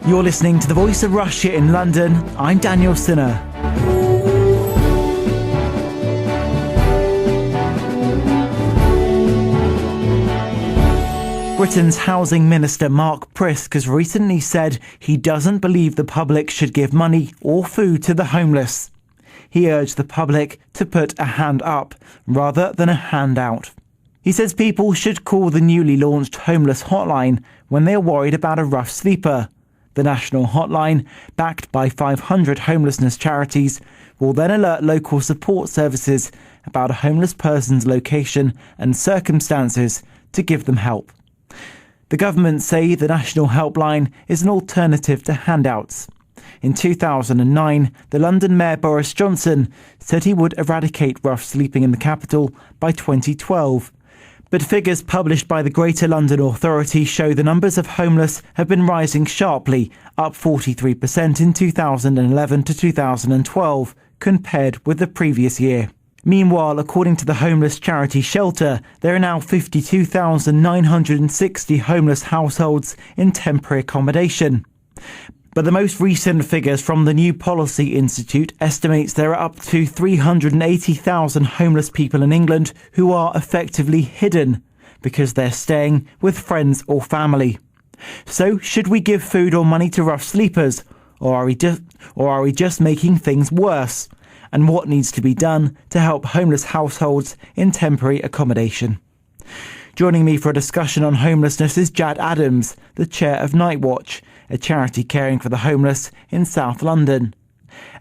You're listening to the Voice of Russia in London. I'm Daniel Sinner. Britain's Housing Minister Mark Prisk has recently said he doesn't believe the public should give money or food to the homeless. He urged the public to put a hand up rather than a hand out. He says people should call the newly launched Homeless Hotline when they are worried about a rough sleeper. The national hotline, backed by 500 homelessness charities, will then alert local support services about a homeless person's location and circumstances to give them help. The government say the national helpline is an alternative to handouts. In 2009, the London Mayor Boris Johnson said he would eradicate rough sleeping in the capital by 2012. But figures published by the Greater London Authority show the numbers of homeless have been rising sharply, up 43% in 2011 to 2012, compared with the previous year. Meanwhile, according to the homeless charity Shelter, there are now 52,960 homeless households in temporary accommodation. But the most recent figures from the New Policy Institute estimates there are up to 380,000 homeless people in England who are effectively hidden because they're staying with friends or family. So, should we give food or money to rough sleepers, or are we just making things worse? And what needs to be done to help homeless households in temporary accommodation? Joining me for a discussion on homelessness is Jad Adams, the chair of Night Watch, a charity caring for the homeless in South London.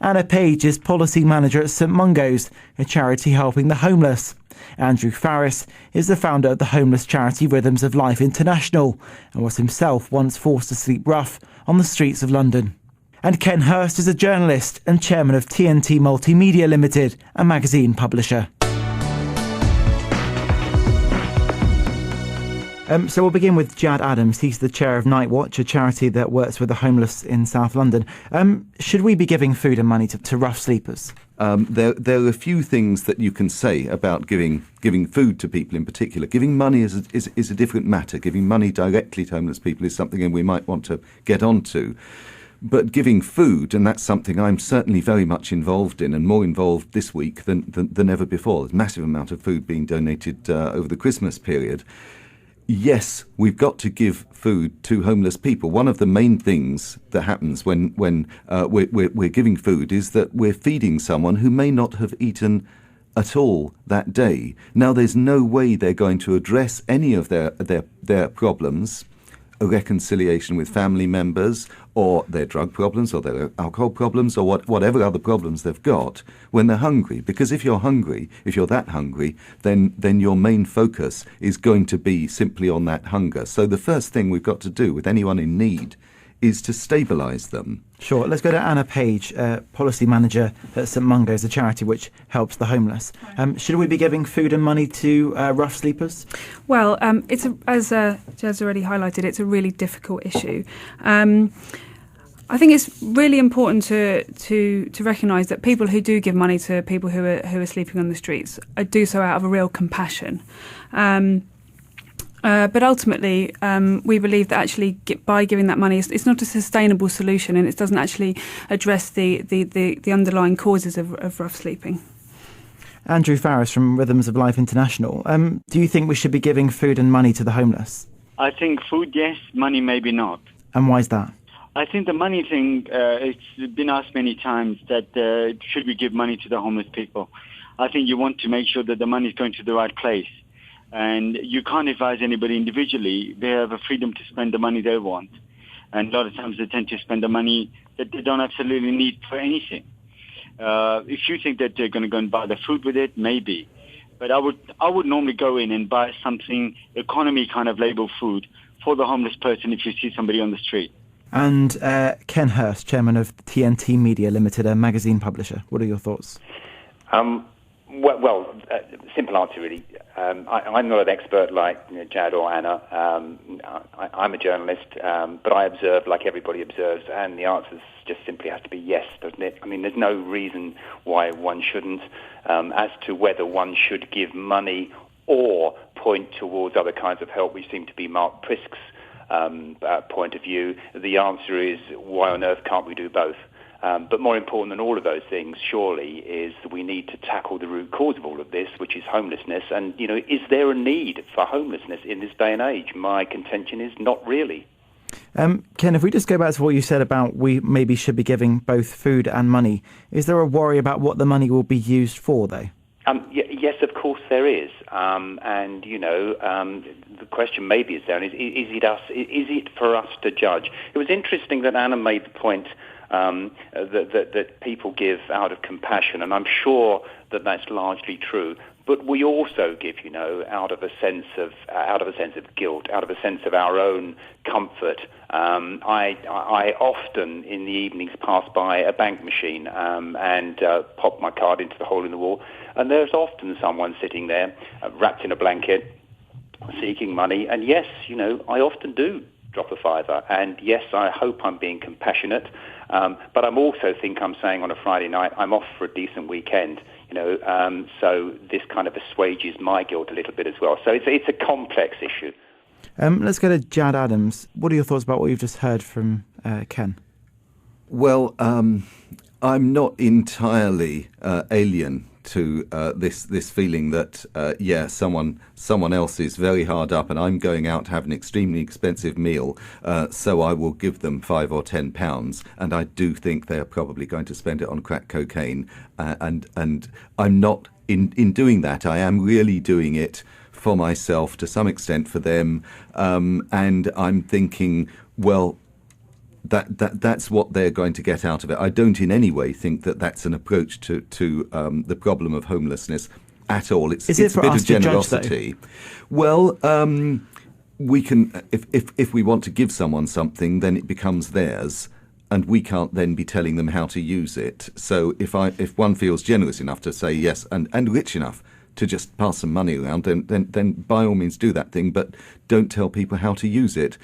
Anna Page is policy manager at St Mungo's, a charity helping the homeless. Andrew Farris is the founder of the homeless charity Rhythms of Life International and was himself once forced to sleep rough on the streets of London. And Ken Hurst is a journalist and chairman of TNT Multimedia Limited, a magazine publisher. So we'll begin with Jad Adams. He's the chair of Night Watch, a charity that works with the homeless in South London. Should we be giving food and money to rough sleepers? There are a few things that you can say about giving food to people in particular. Giving money is a different matter. Giving money directly to homeless people is something we might want to get onto. But giving food, and that's something I'm certainly very much involved in, and more involved this week than ever before. There's a massive amount of food being donated over the Christmas period. Yes, we've got to give food to homeless people. One of the main things that happens when we're giving food is that we're feeding someone who may not have eaten at all that day. Now, there's no way they're going to address any of their problems, a reconciliation with family members, or their drug problems, or their alcohol problems, or whatever other problems they've got when they're hungry. Because if you're that hungry, then your main focus is going to be simply on that hunger. So the first thing we've got to do with anyone in need is to stabilise them. Sure. Let's go to Anna Page, policy manager at St Mungo's, a charity which helps the homeless. Should we be giving food and money to rough sleepers? Well, as Jad's already highlighted, it's a really difficult issue. I think it's really important to recognise that people who do give money to people who are sleeping on the streets do so out of a real compassion. But ultimately, we believe that actually by giving that money, it's not a sustainable solution, and it doesn't actually address the underlying causes of rough sleeping. Andrew Farris from Rhythms of Life International. Do you think we should be giving food and money to the homeless? I think food, yes, money maybe not. And why is that? I think the money thing, it's been asked many times that should we give money to the homeless people? I think you want to make sure that the money is going to the right place. And you can't advise anybody individually. They have a freedom to spend the money they want. And a lot of times they tend to spend the money that they don't absolutely need for anything. If you think that they're going to go and buy the food with it, maybe. But I would normally go in and buy something, economy kind of label food for the homeless person if you see somebody on the street. And Ken Hurst, chairman of TNT Media Limited, a magazine publisher. What are your thoughts? Simple answer really. I'm not an expert like Jad or Anna. I'm a journalist, but I observe like everybody observes, and the answer just simply has to be yes, doesn't it? I mean, there's no reason why one shouldn't. As to whether one should give money or point towards other kinds of help, which seem to be Mark Prisk's point of view, the answer is, why on earth can't we do both? But more important than all of those things, surely, is we need to tackle the root cause of all of this, which is homelessness. And, is there a need for homelessness in this day and age? My contention is not really. Ken, if we just go back to what you said about we maybe should be giving both food and money, is there a worry about what the money will be used for, though? Yes, of course there is. The question maybe is it for us to judge? It was interesting that Anna made the point that people give out of compassion, and I'm sure that that's largely true. But we also give, out of a sense of guilt, out of a sense of our own comfort. I often in the evenings pass by a bank machine and pop my card into the hole in the wall, and there's often someone sitting there wrapped in a blanket, seeking money. And yes, I often do drop a fiver, and yes, I hope I'm being compassionate. But I'm also think I'm saying on a Friday night, I'm off for a decent weekend. So this kind of assuages my guilt a little bit as well. So it's a complex issue. Let's go to Jad Adams. What are your thoughts about what you've just heard from Ken? Well, I'm not entirely alien to this feeling that someone else is very hard up and I'm going out to have an extremely expensive meal, so I will give them £5 or £10, and I do think they are probably going to spend it on crack cocaine, and I'm not in doing that. I am really doing it for myself, to some extent for them, and I'm thinking, well, that's what they're going to get out of it. I don't in any way think that that's an approach to the problem of homelessness at all. It's a bit of generosity. Well, we can, if we want to give someone something, then it becomes theirs, and we can't then be telling them how to use it. So if one feels generous enough to say yes and rich enough to just pass some money around, then by all means do that thing, but don't tell people how to use it.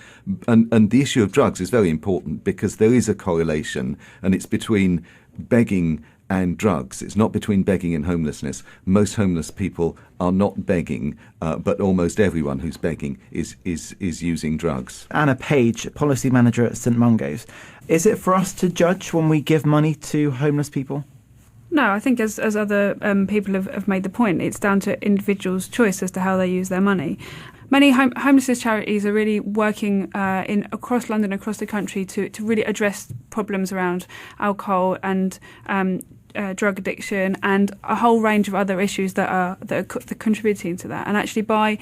And the issue of drugs is very important, because there is a correlation, and it's between begging and drugs. It's not between begging and homelessness. Most homeless people are not begging, but almost everyone who's begging is using drugs. Anna Page, policy manager at St Mungo's. Is it for us to judge when we give money to homeless people? No, I think as other people have made the point, it's down to individuals' choice as to how they use their money. Many homelessness charities are really working across London, across the country, to really address problems around alcohol and drug addiction and a whole range of other issues that are contributing to that. And actually, by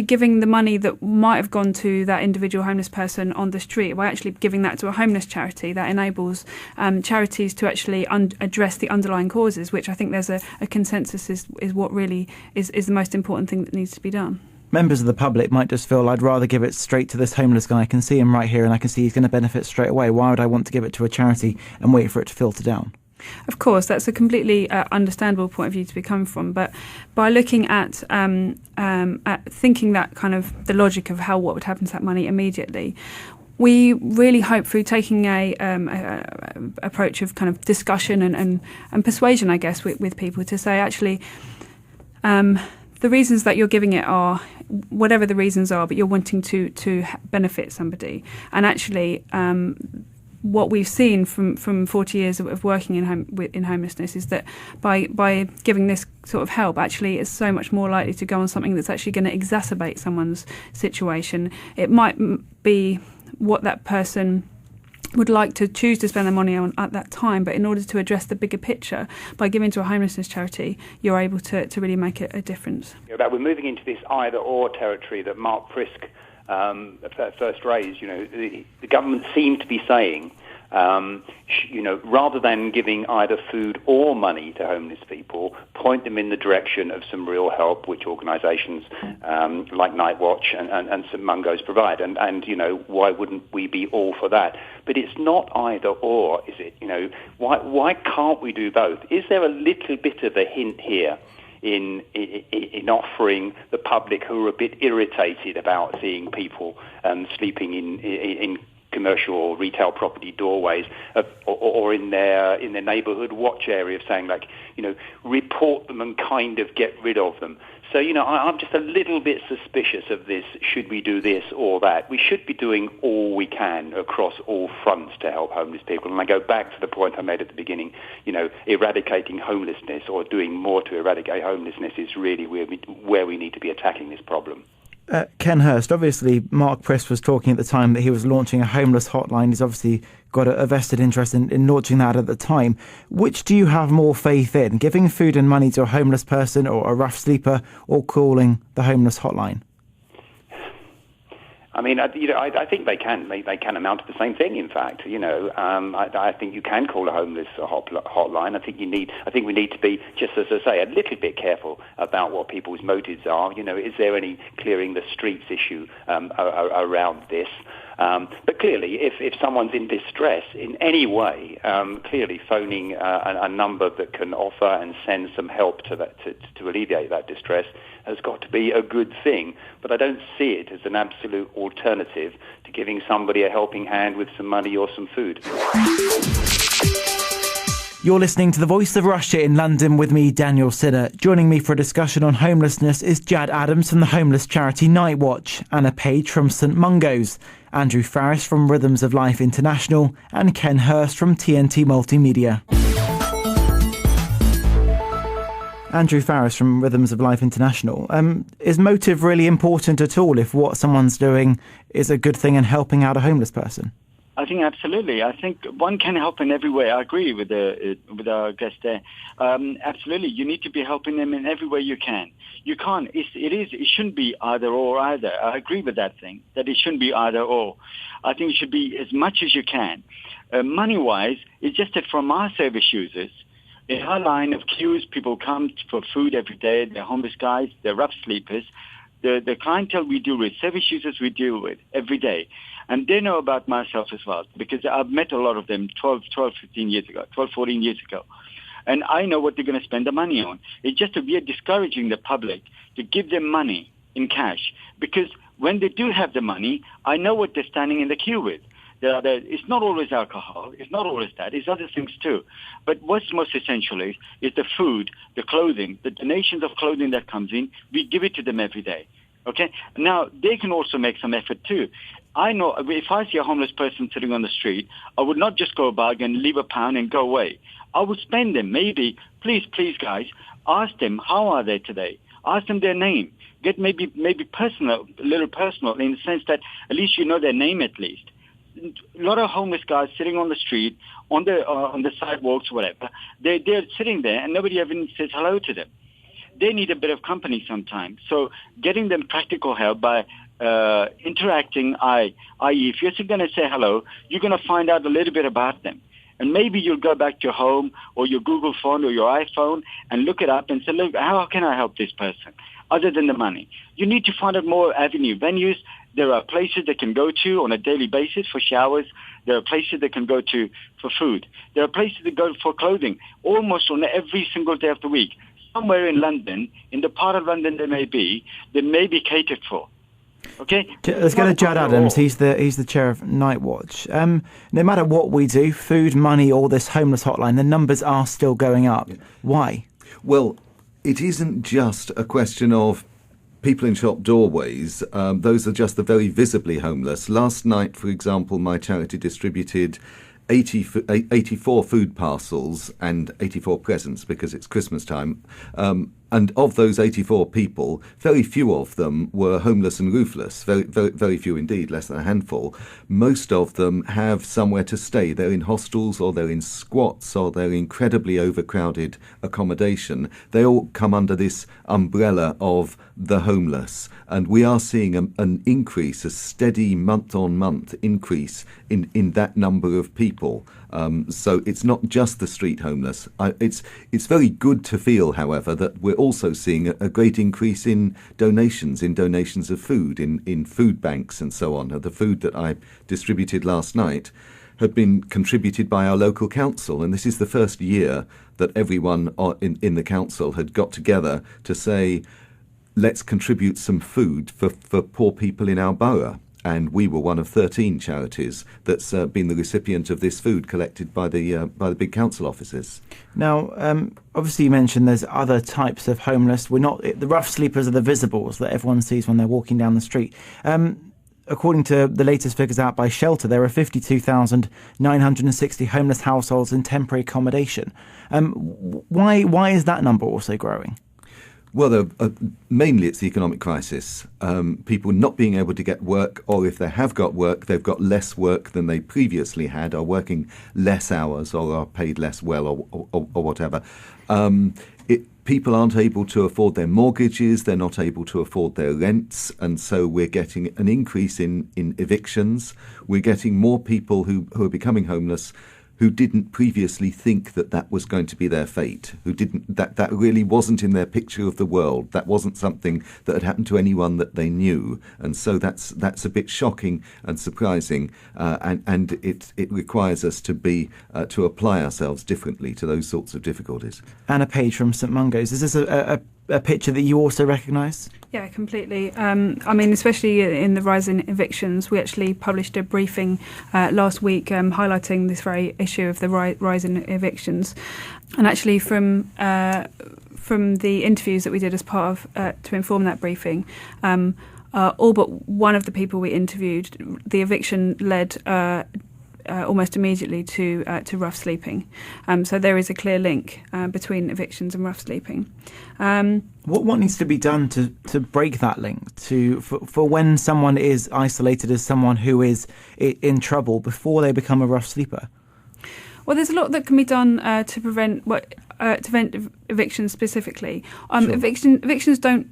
giving the money that might have gone to that individual homeless person on the street, by actually giving that to a homeless charity, that enables charities to actually address the underlying causes, which I think there's a consensus is what really is the most important thing that needs to be done. Members of the public might just feel, I'd rather give it straight to this homeless guy. I can see him right here and I can see he's going to benefit straight away. Why would I want to give it to a charity and wait for it to filter down? Of course, that's a completely understandable point of view to be coming from. But by looking at thinking that kind of the logic of what would happen to that money immediately, we really hope through taking a approach of kind of discussion and persuasion, I guess, with people to say, actually, the reasons that you're giving it are whatever the reasons are, but you're wanting to benefit somebody. And actually, what we've seen from 40 years of working in homelessness is that by giving this sort of help, actually it's so much more likely to go on something that's actually going to exacerbate someone's situation. It might be what that person would like to choose to spend their money on at that time, but in order to address the bigger picture, by giving to a homelessness charity, you're able to really make a difference. We're moving into this either-or territory that Mark Prisk first raised. The government seemed to be saying, rather than giving either food or money to homeless people, point them in the direction of some real help, which organisations like Night Watch and St Mungo's provide. And why wouldn't we be all for that? But it's not either or, is it? Why can't we do both? Is there a little bit of a hint here in offering the public who are a bit irritated about seeing people sleeping in commercial or retail property doorways or in their neighbourhood watch area, of saying, like, report them and kind of get rid of them. So, I'm just a little bit suspicious of this. Should we do this or that? We should be doing all we can across all fronts to help homeless people. And I go back to the point I made at the beginning, eradicating homelessness or doing more to eradicate homelessness is really where we need to be attacking this problem. Ken Hurst, obviously Mark Prisk was talking at the time that he was launching a homeless hotline. He's obviously got a vested interest in launching that at the time. Which do you have more faith in, giving food and money to a homeless person or a rough sleeper, or calling the homeless hotline? I mean, I think they can amount to the same thing. In fact, I think you can call a homeless hotline. I think we need to be, just as I say, a little bit careful about what people's motives are. Is there any clearing the streets issue around this? But clearly, if someone's in distress in any way, clearly phoning a number that can offer and send some help to alleviate that distress has got to be a good thing. But I don't see it as an absolute alternative to giving somebody a helping hand with some money or some food. You're listening to The Voice of Russia in London with me, Daniel Sinner. Joining me for a discussion on homelessness is Jad Adams from the homeless charity Night Watch, Anna Page from St Mungo's, Andrew Farris from Rhythms of Life International, and Ken Hurst from TNT Multimedia. Andrew Farris from Rhythms of Life International. Is motive really important at all if what someone's doing is a good thing and helping out a homeless person? I think absolutely. I think one can help in every way. I agree with our guest there. Absolutely, you need to be helping them in every way you can. You can't. It shouldn't be either or either. I agree with that thing, that it shouldn't be either or. I think it should be as much as you can. Money-wise, it's just that from our service users, in our line of queues, people come for food every day. They're homeless guys. They're rough sleepers. The clientele we deal with, service users we deal with every day. And they know about myself as well, because I've met a lot of them 14 years ago. And I know what they're going to spend the money on. It's just that we are discouraging the public to give them money in cash. Because when they do have the money, I know what they're standing in the queue with. It's not always alcohol. It's not always that. It's other things too. But what's most essential is the food, the clothing, the donations of clothing that comes in. We give it to them every day. Okay? Now, they can also make some effort too. I know if I see a homeless person sitting on the street, I would not just go about and leave £1 and go away. I would spend them. Maybe, please, guys, ask them, how are they today? Ask them their name. Get maybe personal, a little personal, in the sense that at least you know their name at least. A lot of homeless guys sitting on the street, on the sidewalks, whatever, they're sitting there and nobody even says hello to them. They need a bit of company sometimes. So getting them practical help by interacting, i.e., if you're going to say hello, you're going to find out a little bit about them. And maybe you'll go back to your home or your Google phone or your iPhone and look it up and say, look, how can I help this person other than the money? You need to find out more venues. There are places they can go to on a daily basis for showers. There are places they can go to for food. There are places they go for clothing almost on every single day of the week. Somewhere in London, in the part of London they may be catered for. Okay? Let's go to Jad Adams. He's the chair of Night Watch. No matter what we do, food, money, or this homeless hotline, the numbers are still going up. Yeah. Why? Well, it isn't just a question of people in shop doorways. Those are just the very visibly homeless. Last night, for example, my charity distributed 84 food parcels and 84 presents because it's Christmas time. And of those 84 people, very few of them were homeless and roofless. Very, very, very few indeed, less than a handful. Most of them have somewhere to stay. They're in hostels or they're in squats or they're incredibly overcrowded accommodation. They all come under this umbrella of the homeless. And we are seeing an increase, a steady month-on-month increase in that number of people. So it's not just the street homeless. It's very good to feel, however, that we're also seeing a great increase in donations of food, in food banks and so on. The food that I distributed last night had been contributed by our local council, and this is the first year that everyone in the council had got together to say, let's contribute some food for poor people in our borough. and we were one of 13 charities that's been the recipient of this food collected by the big council offices. Now, obviously you mentioned there's other types of homeless. The rough sleepers are the visibles that everyone sees when they're walking down the street. According to the latest figures out by Shelter, there are 52,960 homeless households in temporary accommodation. Why is that number also growing? Well, mainly it's the economic crisis. People not being able to get work, or if they have got work, they've got less work than they previously had, are working less hours, or are paid less well, or whatever. People aren't able to afford their mortgages, they're not able to afford their rents, and so we're getting an increase in evictions. We're getting more people who are becoming homeless who didn't previously think that was going to be their fate, who didn't that really wasn't in their picture of the world. That wasn't something that had happened to anyone that they knew, and so that's a bit shocking and surprising, and it requires us to apply ourselves differently to those sorts of difficulties. Anna Page from St Mungo's. Is this a picture that you also recognise? Yeah, completely. Especially in the rise in evictions, we actually published a briefing last week highlighting this very issue of the rise in evictions. And actually from the interviews that we did as part of to inform that briefing, all but one of the people we interviewed, the eviction led almost immediately to rough sleeping. So there is a clear link between evictions and rough sleeping. What needs to be done to break that link for when someone is isolated as someone who is in trouble before they become a rough sleeper? Well, there's a lot that can be done to prevent evictions specifically. Sure. Evictions don't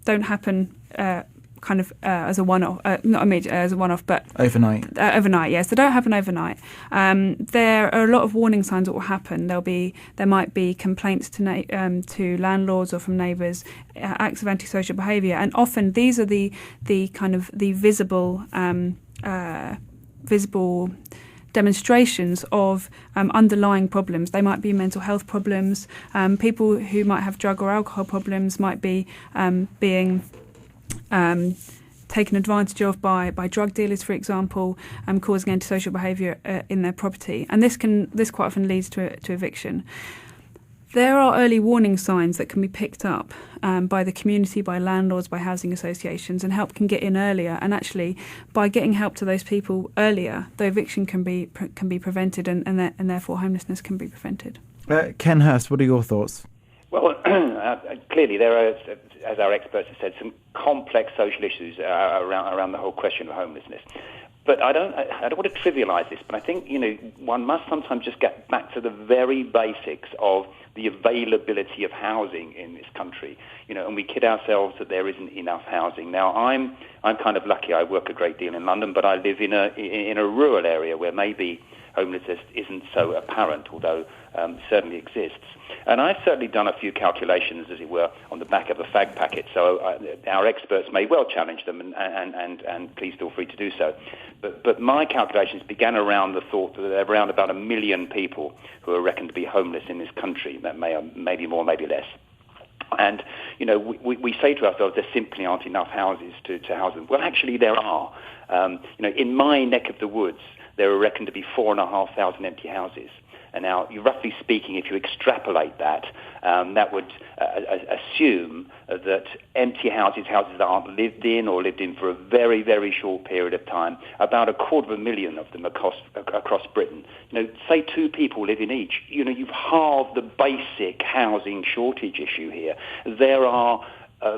happen as a one-off, not immediately as a one-off, but overnight. Overnight, yes, they don't happen overnight. There are a lot of warning signs that will happen. There might be complaints to landlords or from neighbours, acts of antisocial behaviour, and often these are the visible demonstrations of underlying problems. They might be mental health problems. People who might have drug or alcohol problems might be being taken advantage of by drug dealers, for example, causing antisocial behaviour in their property, and this quite often leads to eviction. There are early warning signs that can be picked up by the community, by landlords, by housing associations, and help can get in earlier. And actually, by getting help to those people earlier, the eviction can be prevented, and therefore homelessness can be prevented. Ken Hurst, what are your thoughts? Well, clearly there are, as our experts have said, some complex social issues around the whole question of homelessness. But I don't want to trivialise this, but I think, one must sometimes just get back to the very basics of the availability of housing in this country. And we kid ourselves that there isn't enough housing. Now, I'm kind of lucky. I work a great deal in London, but I live in a rural area where maybe homelessness isn't so apparent, although certainly exists. And I've certainly done a few calculations, as it were, on the back of a fag packet, so our experts may well challenge them, and please feel free to do so. But my calculations began around the thought that there are around about 1 million people who are reckoned to be homeless in this country, that maybe more, maybe less. And, we say to ourselves there simply aren't enough houses to house them. Well, actually there are. In my neck of the woods, there are reckoned to be 4,500 empty houses. And now, roughly speaking, if you extrapolate that, that would assume that empty houses that aren't lived in or lived in for a very, very short period of time, about 250,000 of them across Britain. Say 2 people live in each. You've halved the basic housing shortage issue here. There are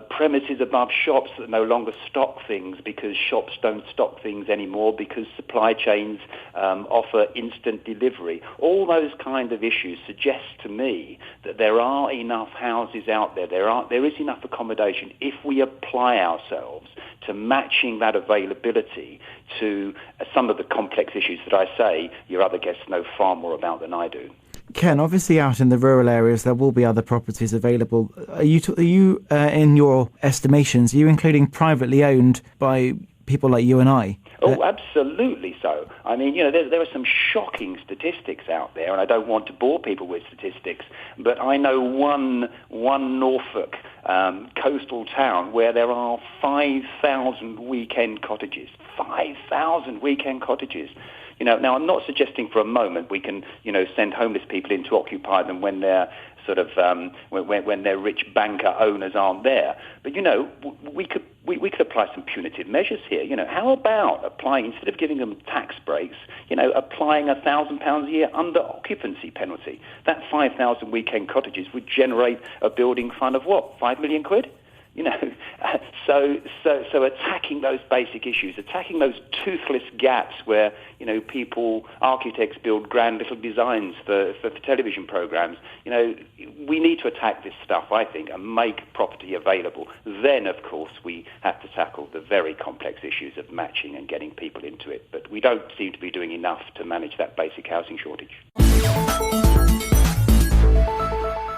premises above shops that no longer stock things because shops don't stock things anymore because supply chains offer instant delivery. All those kind of issues suggest to me that there are enough houses out there. There is enough accommodation if we apply ourselves to matching that availability to some of the complex issues that I say your other guests know far more about than I do. Ken, obviously out in the rural areas there will be other properties available. Are you in your estimations, are you including privately owned by people like you and I? Oh, absolutely so. I mean, there are some shocking statistics out there, and I don't want to bore people with statistics, but I know one Norfolk coastal town where there are 5,000 weekend cottages. 5,000 weekend cottages. Now I'm not suggesting for a moment we can, send homeless people in to occupy them when they're sort of when their rich banker owners aren't there. But we could apply some punitive measures here. How about applying, instead of giving them tax breaks, applying £1,000 a year under occupancy penalty? That 5,000 weekend cottages would generate a building fund of what, £5 million? So attacking those basic issues, attacking those toothless gaps where, architects build grand little designs for television programs. We need to attack this stuff, I think, and make property available. Then, of course, we have to tackle the very complex issues of matching and getting people into it. But we don't seem to be doing enough to manage that basic housing shortage.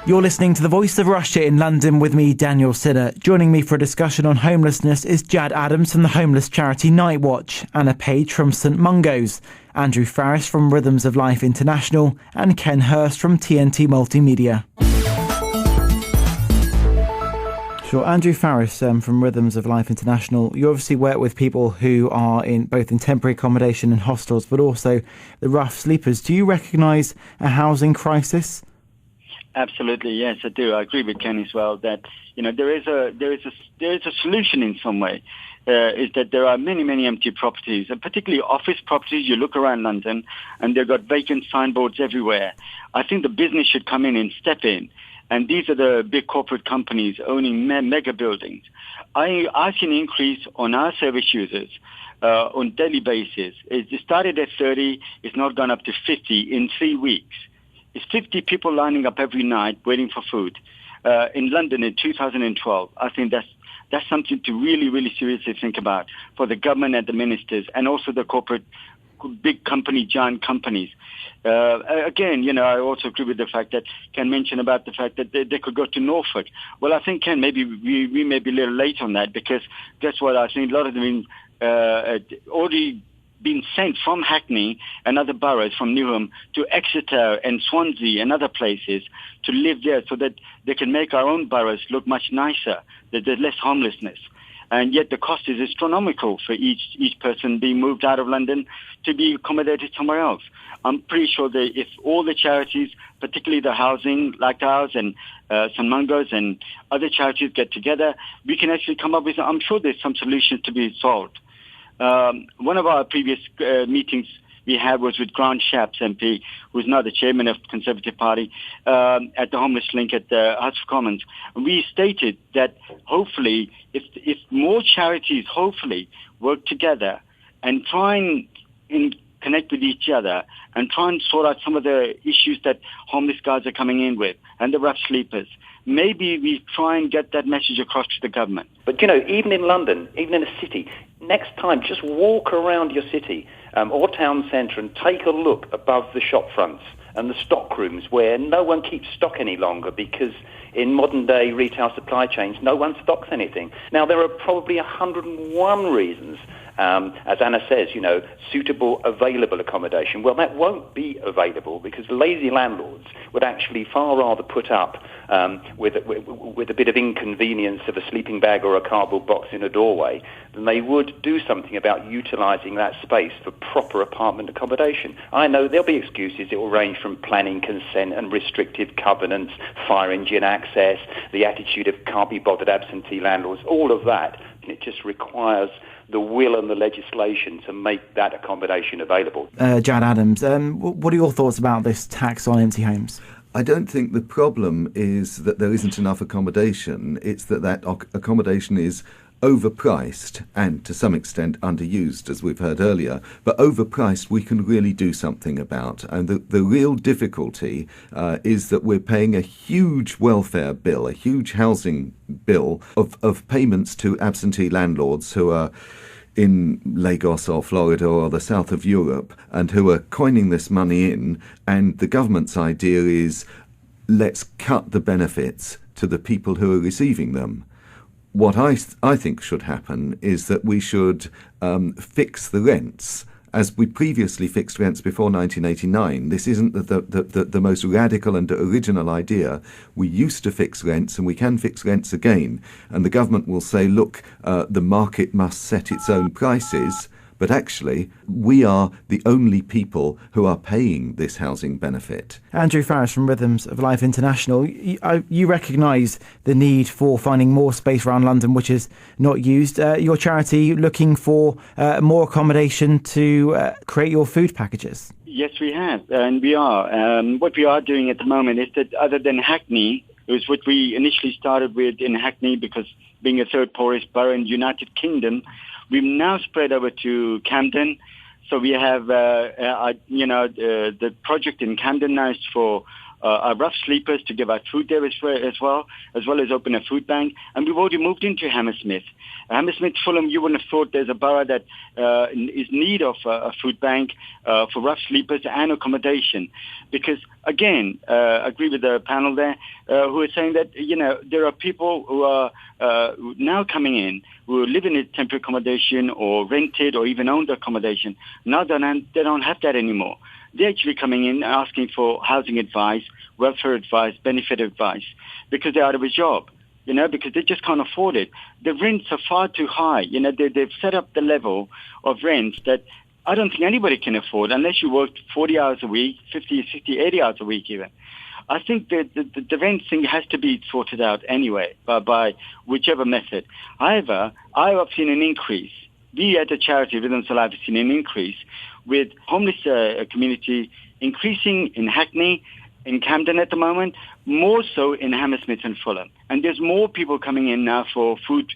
You're listening to The Voice of Russia in London with me, Daniel Sinner. Joining me for a discussion on homelessness is Jad Adams from the homeless charity Night Watch, Anna Page from St Mungo's, Andrew Farris from Rhythms of Life International, and Ken Hurst from TNT Multimedia. Sure, Andrew Farris from Rhythms of Life International. You obviously work with people who are in both in temporary accommodation and hostels, but also the rough sleepers. Do you recognise a housing crisis? Absolutely, yes, I do. I agree with Ken as well that there is a solution in some way. Is that there are many empty properties, and particularly office properties. You look around London, and they've got vacant signboards everywhere. I think the business should come in and step in, and these are the big corporate companies owning mega buildings. I've seen an increase on our service users on daily basis. It started at 30, it's now gone up to 50 in 3 weeks. It's 50 people lining up every night waiting for food. In London in 2012, I think that's something to really seriously think about for the government and the ministers, and also the corporate, big company, giant companies. Again, I also agree with the fact that Ken mentioned about the fact that they could go to Norfolk. Well, I think, Ken, maybe we may be a little late on that, because guess what? I think a lot of them already been sent from Hackney and other boroughs, from Newham to Exeter and Swansea and other places, to live there so that they can make our own boroughs look much nicer, that there's less homelessness. And yet the cost is astronomical for each person being moved out of London to be accommodated somewhere else. I'm pretty sure that if all the charities, particularly the housing like ours and St Mungo's and other charities get together, we can actually come up with, I'm sure there's some solutions to be solved. One of our previous meetings we had was with Grant Shapps MP, who's now the chairman of the Conservative Party, at the Homeless Link at the House of Commons. We stated that hopefully, if more charities hopefully work together and try and connect with each other and try and sort out some of the issues that homeless guys are coming in with and the rough sleepers, maybe we try and get that message across to the government. But, even in London, even in a city, next time just walk around your city or town centre and take a look above the shop fronts and the stock rooms where no one keeps stock any longer, because in modern day retail supply chains, no one stocks anything. Now, there are probably 101 reasons, as Anna says, suitable, available accommodation. Well, that won't be available because lazy landlords would actually far rather put up with a bit of inconvenience of a sleeping bag or a cardboard box in a doorway than they would do something about utilising that space for proper apartment accommodation. I know there'll be excuses. It will range from planning consent and restrictive covenants, fire engine access, the attitude of can't be bothered absentee landlords, all of that. And it just requires the will and the legislation to make that accommodation available. Jad Adams, what are your thoughts about this tax on empty homes? I don't think the problem is that there isn't enough accommodation. It's that accommodation is overpriced and to some extent underused, as we've heard earlier. But overpriced we can really do something about. And the real difficulty is that we're paying a huge welfare bill, a huge housing bill of payments to absentee landlords who are in Lagos or Florida or the south of Europe and who are coining this money in. And the government's idea is, let's cut the benefits to the people who are receiving them. What I think should happen is that we should fix the rents as we previously fixed rents before 1989. This isn't the most radical and original idea. We used to fix rents, and we can fix rents again. And the government will say, look, the market must set its own prices. But actually, we are the only people who are paying this housing benefit. Andrew Farriss from Rhythms of Life International, you recognise the need for finding more space around London which is not used. Your charity looking for more accommodation to create your food packages? Yes, we have, and we are. What we are doing at the moment is that other than Hackney, it was what we initially started with in Hackney because being a third poorest borough in the United Kingdom, we've now spread over to Camden. So we have, the project in Camden now is for our rough sleepers to give out food there as well as open a food bank. And we've already moved into Hammersmith. Hammersmith, Fulham, you wouldn't have thought there's a borough that is in need of a food bank for rough sleepers and accommodation. Because, again, I agree with the panel there who are saying that, there are people who are now coming in who live in a temporary accommodation or rented or even owned accommodation. Now they don't have that anymore. They're actually coming in asking for housing advice, welfare advice, benefit advice, because they're out of a job, because they just can't afford it. The rents are far too high. They've set up the level of rents that I don't think anybody can afford unless you work 40 hours a week, 50, 60, 80 hours a week even. I think that the rent thing has to be sorted out anyway by whichever method. However, I have seen an increase. We at the charity Rhythms of Life have seen an increase with homeless community increasing in Hackney, in Camden at the moment, more so in Hammersmith and Fulham. And there's more people coming in now for food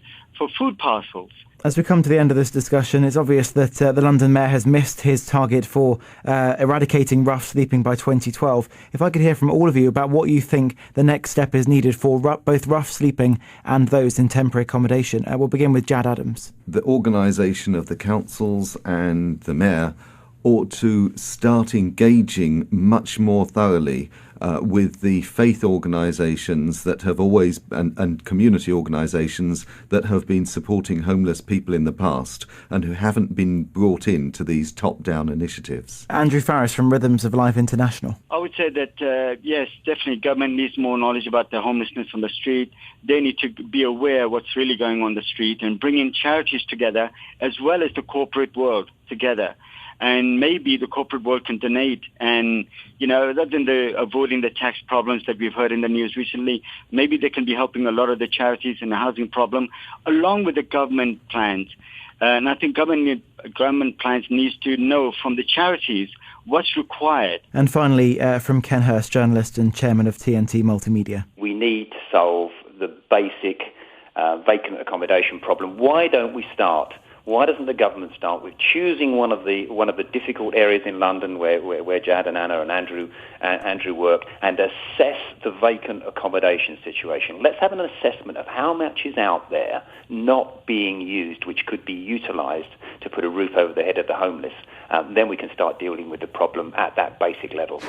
parcels. As we come to the end of this discussion, it's obvious that the London Mayor has missed his target for eradicating rough sleeping by 2012. If I could hear from all of you about what you think the next step is needed for both rough sleeping and those in temporary accommodation. We'll begin with Jad Adams. The organisation of the councils and the Mayor ought to start engaging much more thoroughly with the faith organisations that have always, and community organisations that have been supporting homeless people in the past and who haven't been brought in to these top-down initiatives. Andrew Farriss from Rhythms of Life International. I would say that, yes, definitely government needs more knowledge about the homelessness on the street. They need to be aware of what's really going on the street and bring in charities together as well as the corporate world together. And maybe the corporate world can donate and, rather than avoiding the tax problems that we've heard in the news recently, maybe they can be helping a lot of the charities in the housing problem along with the government plans. And I think government plans needs to know from the charities what's required. And finally, from Ken Hurst, journalist and chairman of TNT Multimedia. We need to solve the basic vacant accommodation problem. Why don't we start? Why doesn't the government start with choosing one of the difficult areas in London where Jad and Anna and Andrew work and assess the vacant accommodation situation? Let's have an assessment of how much is out there not being used, which could be utilised to put a roof over the head of the homeless. Then we can start dealing with the problem at that basic level.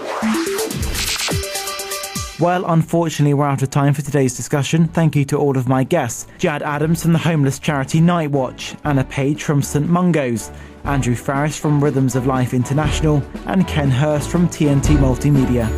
Well, unfortunately, we're out of time for today's discussion. Thank you to all of my guests. Jad Adams from the homeless charity Night Watch, Anna Page from St Mungo's, Andrew Farriss from Rhythms of Life International, and Ken Hurst from TNT Multimedia.